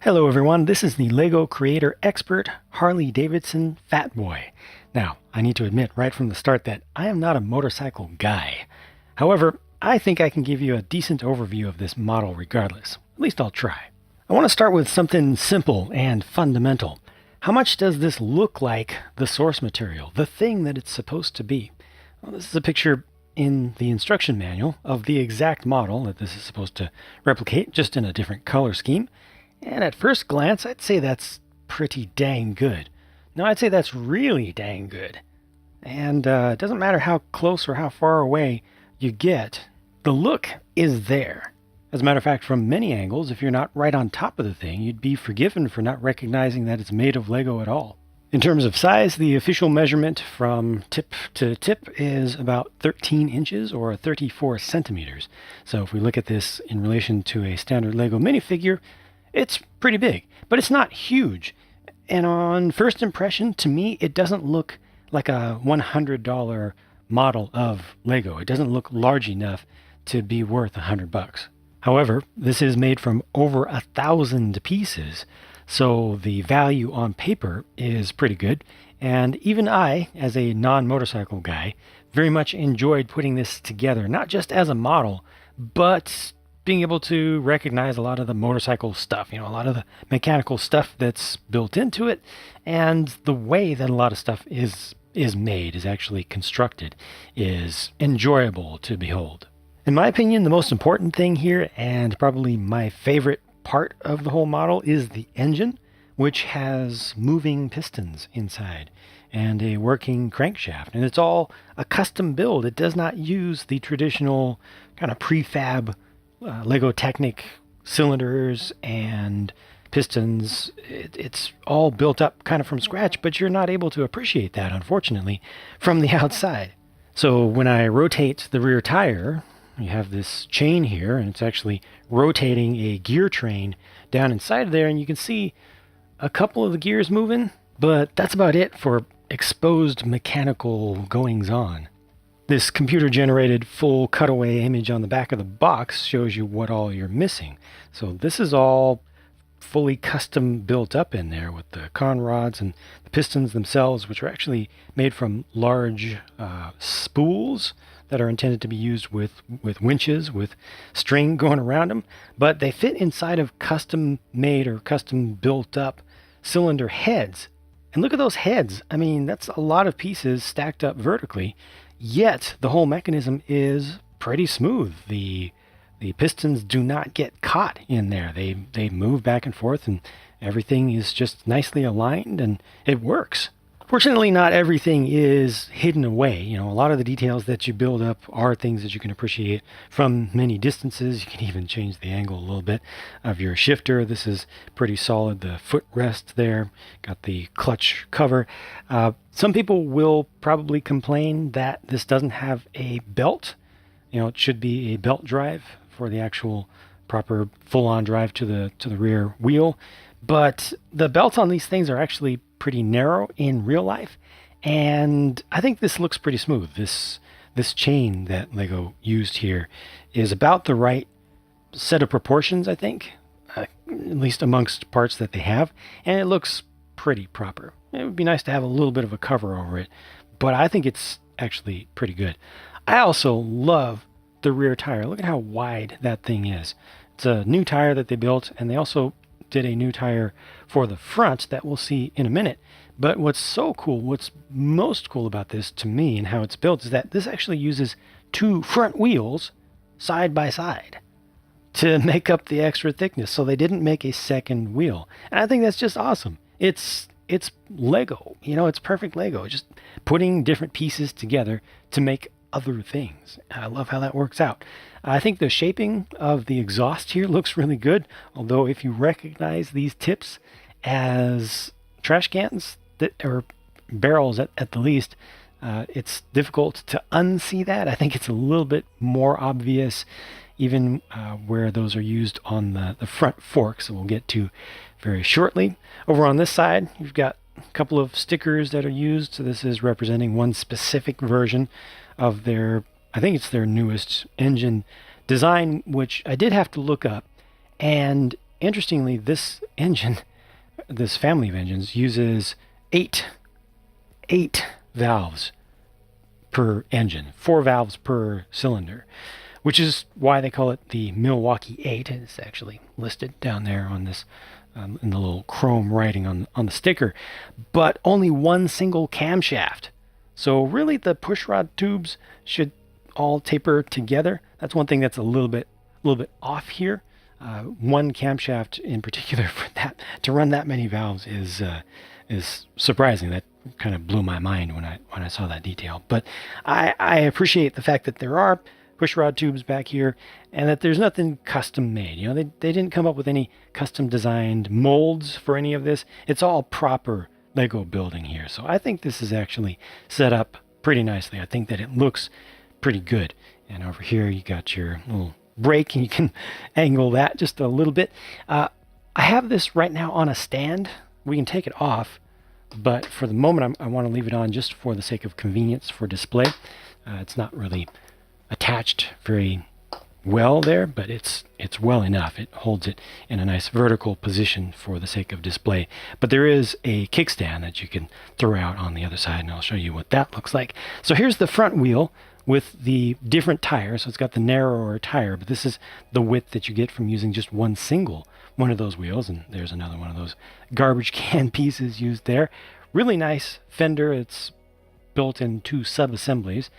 Hello everyone, this is the LEGO Creator Expert, Harley Davidson Fat Boy. Now, I need to admit right from the start that I am not a motorcycle guy. However, I think I can give you a decent overview of this model regardless. At least I'll try. I want to start with something simple and fundamental. How much does this look like the source material, the thing that it's supposed to be? Well, this is a picture in the instruction manual of the exact model that this is supposed to replicate, just in a different color scheme. And at first glance, I'd say that's pretty dang good. No, I'd say that's really dang good. And it doesn't matter how close or how far away you get, the look is there. As a matter of fact, from many angles, if you're not right on top of the thing, you'd be forgiven for not recognizing that it's made of Lego at all. In terms of size, the official measurement from tip to tip is about 13 inches or 34 centimeters. So if we look at this in relation to a standard Lego minifigure, it's pretty big, but it's not huge. And on first impression, to me, it doesn't look like a $100 model of Lego. It doesn't look large enough to be worth $100. However, this is made from over 1,000 pieces, so the value on paper is pretty good. And even I, as a non-motorcycle guy, very much enjoyed putting this together, not just as a model, but being able to recognize a lot of the motorcycle stuff, a lot of the mechanical stuff that's built into it, and the way that a lot of stuff is made, is actually constructed, is enjoyable to behold. In my opinion, the most important thing here, and probably my favorite part of the whole model, is the engine, which has moving pistons inside and a working crankshaft. And it's all a custom build. It does not use the traditional kind of prefab Lego Technic cylinders and pistons. It's all built up kind of from scratch, but you're not able to appreciate that, unfortunately, from the outside. So when I rotate the rear tire, you have this chain here, and it's actually rotating a gear train down inside of there, and you can see a couple of the gears moving, but that's about it for exposed mechanical goings-on. This computer-generated full cutaway image on the back of the box shows you what all you're missing. So this is all fully custom built up in there with the con rods and the pistons themselves, which are actually made from large spools that are intended to be used with winches, with string going around them. But they fit inside of custom-made or custom-built-up cylinder heads. And look at those heads. I mean, that's a lot of pieces stacked up vertically. Yet the whole mechanism is pretty smooth. The pistons do not get caught in there. They move back and forth, and everything is just nicely aligned, and it works. Fortunately, not everything is hidden away. A lot of the details that you build up are things that you can appreciate from many distances. You can even change the angle a little bit of your shifter. This is pretty solid. The footrest there, got the clutch cover. Some people will probably complain that this doesn't have a belt. It should be a belt drive for the actual proper full-on drive to the rear wheel. But the belts on these things are actually pretty narrow in real life, and I think this looks pretty smooth. This chain that Lego used here is about the right set of proportions, I think, at least amongst parts that they have, and it looks pretty proper. It would be nice to have a little bit of a cover over it, but I think it's actually pretty good. I also love the rear tire. Look at how wide that thing is. It's a new tire that they built, and they also did a new tire for the front that we'll see in a minute. But what's most cool about this to me and how it's built is that this actually uses two front wheels side by side to make up the extra thickness. So they didn't make a second wheel. And I think that's just awesome. It's Lego, it's perfect Lego, just putting different pieces together to make other things. I love how that works out. I think the shaping of the exhaust here looks really good, although if you recognize these tips as trash cans or barrels at the least, it's difficult to unsee that. I think it's a little bit more obvious even where those are used on the front forks that we'll get to very shortly. Over on this side, you've got a couple of stickers that are used. So this is representing one specific version of I think it's their newest engine design, which I did have to look up. And interestingly, this engine, this family of engines, uses eight valves per engine, 4 valves per cylinder, which is why they call it the Milwaukee 8. It's actually listed down there on this in the little chrome writing on the sticker, but only one single camshaft. So really, the pushrod tubes should all taper together. That's one thing that's a little bit off here. One camshaft in particular for that to run that many valves is surprising. That kind of blew my mind when I saw that detail. But I appreciate the fact that there are pushrod tubes back here and that there's nothing custom made. You know, they didn't come up with any custom designed molds for any of this. It's all proper Lego building here. So I think this is actually set up pretty nicely. I think that it looks pretty good. And over here you got your little brake, and you can angle that just a little bit. I have this right now on a stand. We can take it off, but for the moment I want to leave it on just for the sake of convenience for display. It's not really attached very well there, but it's well enough. It holds it in a nice vertical position for the sake of display. But there is a kickstand that you can throw out on the other side, and I'll show you what that looks like. So here's the front wheel with the different tires. So it's got the narrower tire, but this is the width that you get from using just one of those wheels. And there's another one of those garbage can pieces used there. Really nice fender. It's built in 2 sub-assemblies,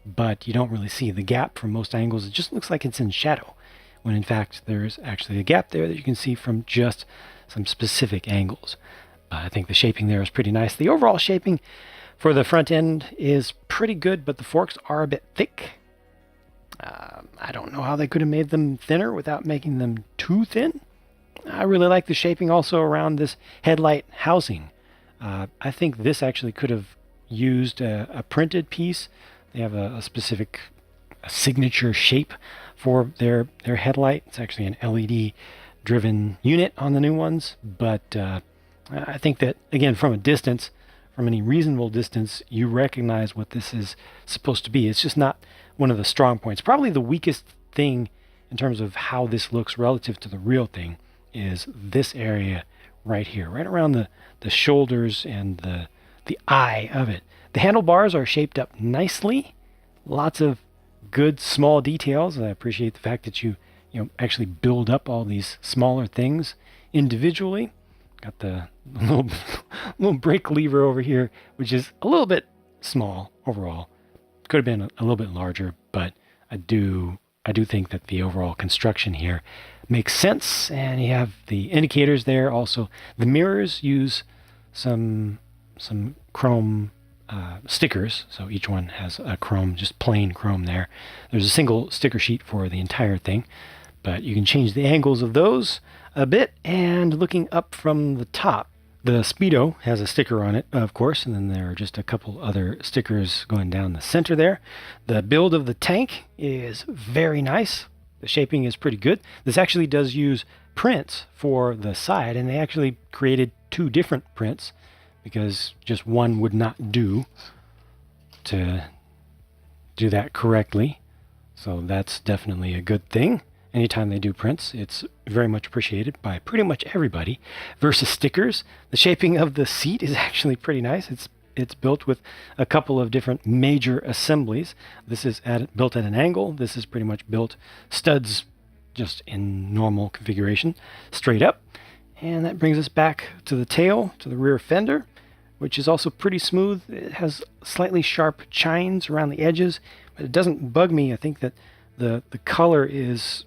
but you don't really see the gap from most angles. It just looks like it's in shadow, when in fact there's actually a gap there that you can see from just some specific angles. I think the shaping there is pretty nice. The overall shaping for the front end is pretty good, but the forks are a bit thick. I don't know how they could have made them thinner without making them too thin. I really like the shaping also around this headlight housing. I think this actually could have used a printed piece. They have a specific signature shape for their headlight. It's actually an LED driven unit on the new ones, but I think that, again, from a distance, from any reasonable distance, you recognize what this is supposed to be. It's just not one of the strong points. Probably the weakest thing in terms of how this looks relative to the real thing is this area right here, right around the shoulders and the eye of it. The handlebars are shaped up nicely. Lots of good small details. I appreciate the fact that you actually build up all these smaller things individually. Got the little brake lever over here, which is a little bit small overall. Could have been a little bit larger, but I do think that the overall construction here makes sense. And you have the indicators there. Also, the mirrors use some chrome stickers, so each one has a chrome, just plain chrome there. There's a single sticker sheet for the entire thing, but you can change the angles of those a bit. And looking up from the top, the Speedo has a sticker on it, of course, and then there are just a couple other stickers going down the center there. The build of the tank is very nice. The shaping is pretty good. This actually does use prints for the side, and they actually created 2 different prints because just one would not do to do that correctly. So that's definitely a good thing. Anytime they do prints, it's very much appreciated by pretty much everybody. Versus stickers, the shaping of the seat is actually pretty nice. It's built with a couple of different major assemblies. This is built at an angle. This is pretty much built studs just in normal configuration, straight up. And that brings us back to the tail, to the rear fender, which is also pretty smooth. It has slightly sharp chines around the edges, but it doesn't bug me. I think that the color is...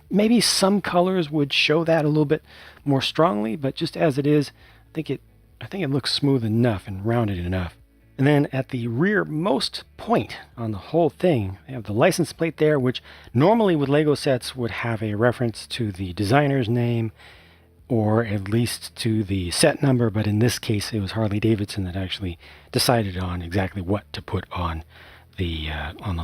maybe some colors would show that a little bit more strongly, but just as it is, I think it looks smooth enough and rounded enough. And then at the rearmost point on the whole thing, they have the license plate there, which normally with Lego sets would have a reference to the designer's name or at least to the set number, but in this case it was Harley Davidson that actually decided on exactly what to put on the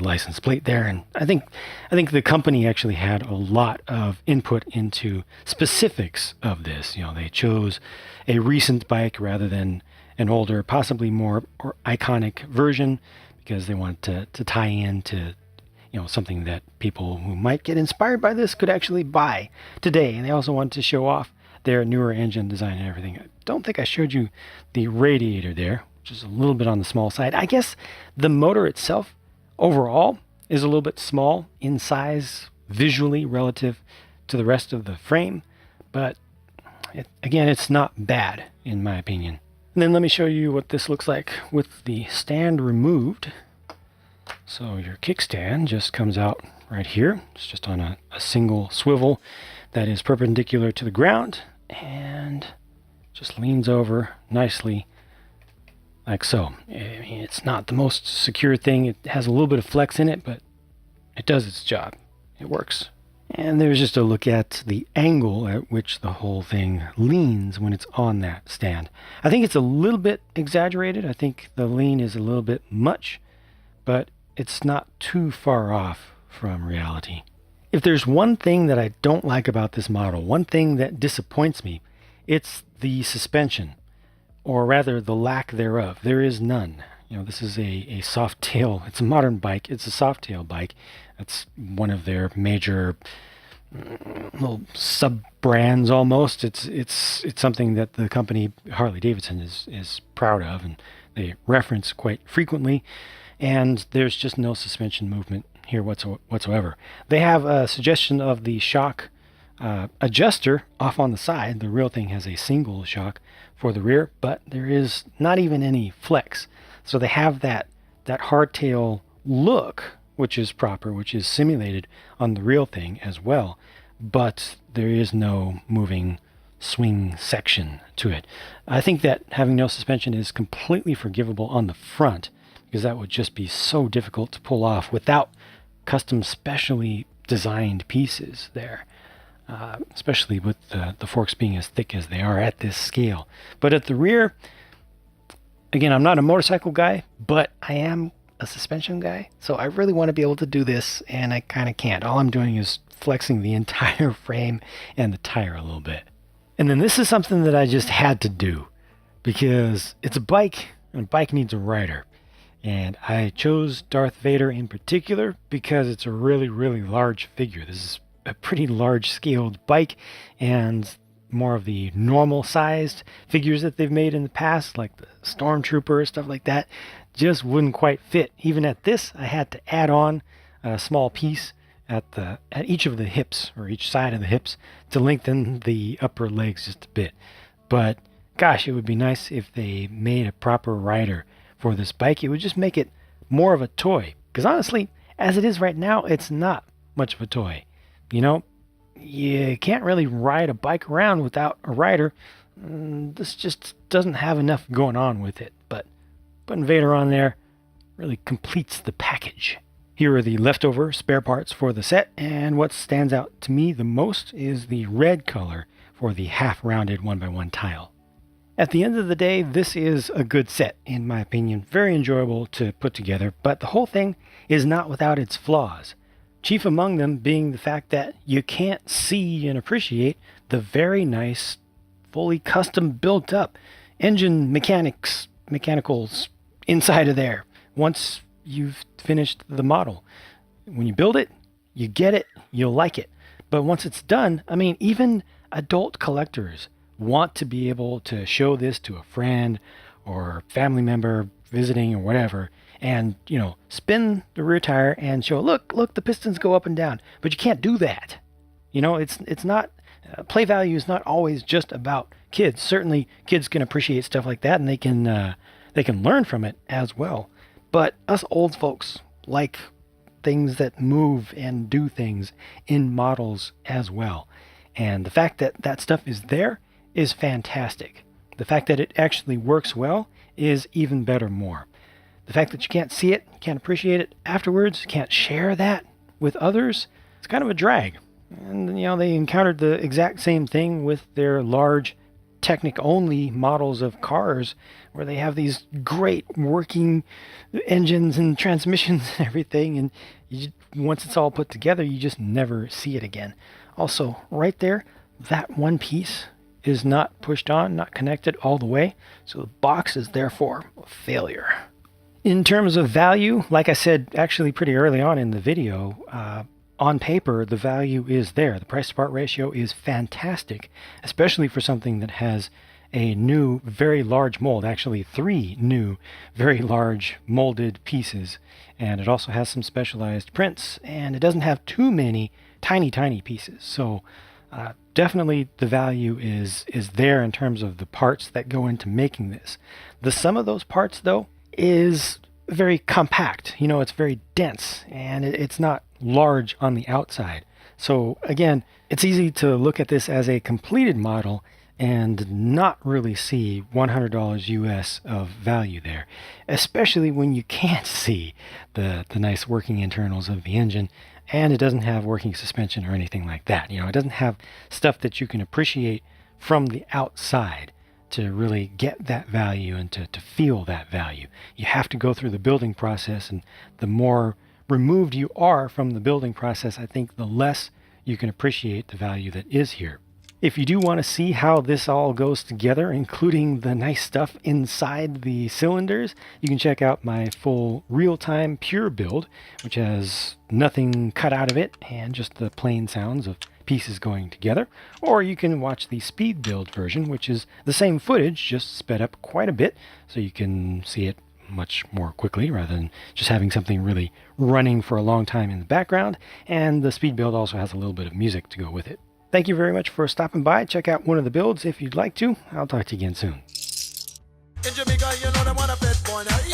license plate there. And I think the company actually had a lot of input into specifics of this. They chose a recent bike rather than an older, possibly more or iconic version, because they want to tie in to something that people who might get inspired by this could actually buy today. And they also wanted to show off their newer engine design and everything. I don't think I showed you the radiator there, which is a little bit on the small side. I guess the motor itself overall is a little bit small in size visually relative to the rest of the frame, but again, it's not bad in my opinion. And then let me show you what this looks like with the stand removed. So your kickstand just comes out right here. It's just on a single swivel that is perpendicular to the ground and just leans over nicely like so. I mean, it's not the most secure thing. It has a little bit of flex in it, but it does its job. It works. And there's just a look at the angle at which the whole thing leans when it's on that stand. I think it's a little bit exaggerated. I think the lean is a little bit much, but it's not too far off from reality. If there's one thing that I don't like about this model, one thing that disappoints me, it's the suspension, or rather the lack thereof. There is none. This is a soft tail. It's a modern bike. It's a soft tail bike. That's one of their major little sub brands almost. It's something that the company Harley Davidson is proud of, and they reference quite frequently. And there's just no suspension movement here whatsoever. They have a suggestion of the shock adjuster off on the side. The real thing has a single shock for the rear, but there is not even any flex. So they have that hardtail look, which is proper, which is simulated on the real thing as well, but there is no moving swing section to it. I think that having no suspension is completely forgivable on the front, because that would just be so difficult to pull off without custom specially designed pieces there, especially with the forks being as thick as they are at this scale. But at the rear, again, I'm not a motorcycle guy, but I am a suspension guy, so I really want to be able to do this, and I kind of can't. All I'm doing is flexing the entire frame and the tire a little bit. And then this is something that I just had to do, because it's a bike, and a bike needs a rider. And I chose Darth Vader in particular because it's a really, really large figure. This is a pretty large scaled bike, and more of the normal sized figures that they've made in the past, like the Stormtrooper, stuff like that, just wouldn't quite fit. Even at this, I had to add on a small piece at each of the hips, or each side of the hips, to lengthen the upper legs just a bit. But gosh, it would be nice if they made a proper rider for this bike. It would just make it more of a toy, because honestly, as it is right now, it's not much of a toy. You can't really ride a bike around without a rider. This just doesn't have enough going on with it, but putting Vader on there really completes the package. Here are the leftover spare parts for the set, and what stands out to me the most is the red color for the half-rounded 1x1 tile. At the end of the day, this is a good set, in my opinion. Very enjoyable to put together, but the whole thing is not without its flaws. Chief among them being the fact that you can't see and appreciate the very nice, fully custom built up engine mechanicals inside of there once you've finished the model. When you build it, you get it, you'll like it. But once it's done, I mean, even adult collectors want to be able to show this to a friend or family member visiting or whatever, and spin the rear tire and show, look, the pistons go up and down. But you can't do that. It's not play value is not always just about kids. Certainly kids can appreciate stuff like that, and they can learn from it as well. But us old folks like things that move and do things in models as well. And the fact that that stuff is there is fantastic. The fact that it actually works well is even better more. The fact that you can't see it, can't appreciate it afterwards, can't share that with others, it's kind of a drag. And they encountered the exact same thing with their large Technic-only models of cars, where they have these great working engines and transmissions and everything, and once it's all put together, you just never see it again. Also, right there, that one piece is not pushed on, not connected all the way, so the box is therefore a failure. In terms of value, like I said actually pretty early on in the video, on paper, the value is there. The price to part ratio is fantastic, especially for something that has a new, very large mold, actually 3 new, very large molded pieces. And it also has some specialized prints, and it doesn't have too many tiny, tiny pieces. So definitely the value is there in terms of the parts that go into making this. The sum of those parts, though, is very compact. You know, it's very dense, and it's not large on the outside. So again, it's easy to look at this as a completed model and not really see $100 US of value there, especially when you can't see the nice working internals of the engine, and it doesn't have working suspension or anything like that. You know, it doesn't have stuff that you can appreciate from the outside to really get that value and to feel that value. You have to go through the building process, and the more removed you are from the building process, I think the less you can appreciate the value that is here. If you do want to see how this all goes together, including the nice stuff inside the cylinders, you can check out my full real-time pure build, which has nothing cut out of it and just the plain sounds of pieces going together. Or you can watch the speed build version, which is the same footage, just sped up quite a bit, so you can see it much more quickly rather than just having something really running for a long time in the background. And the speed build also has a little bit of music to go with it. Thank you very much for stopping by. Check out one of the builds if you'd like to. I'll talk to you again soon. In Jamaica, you know them want a pet boy now.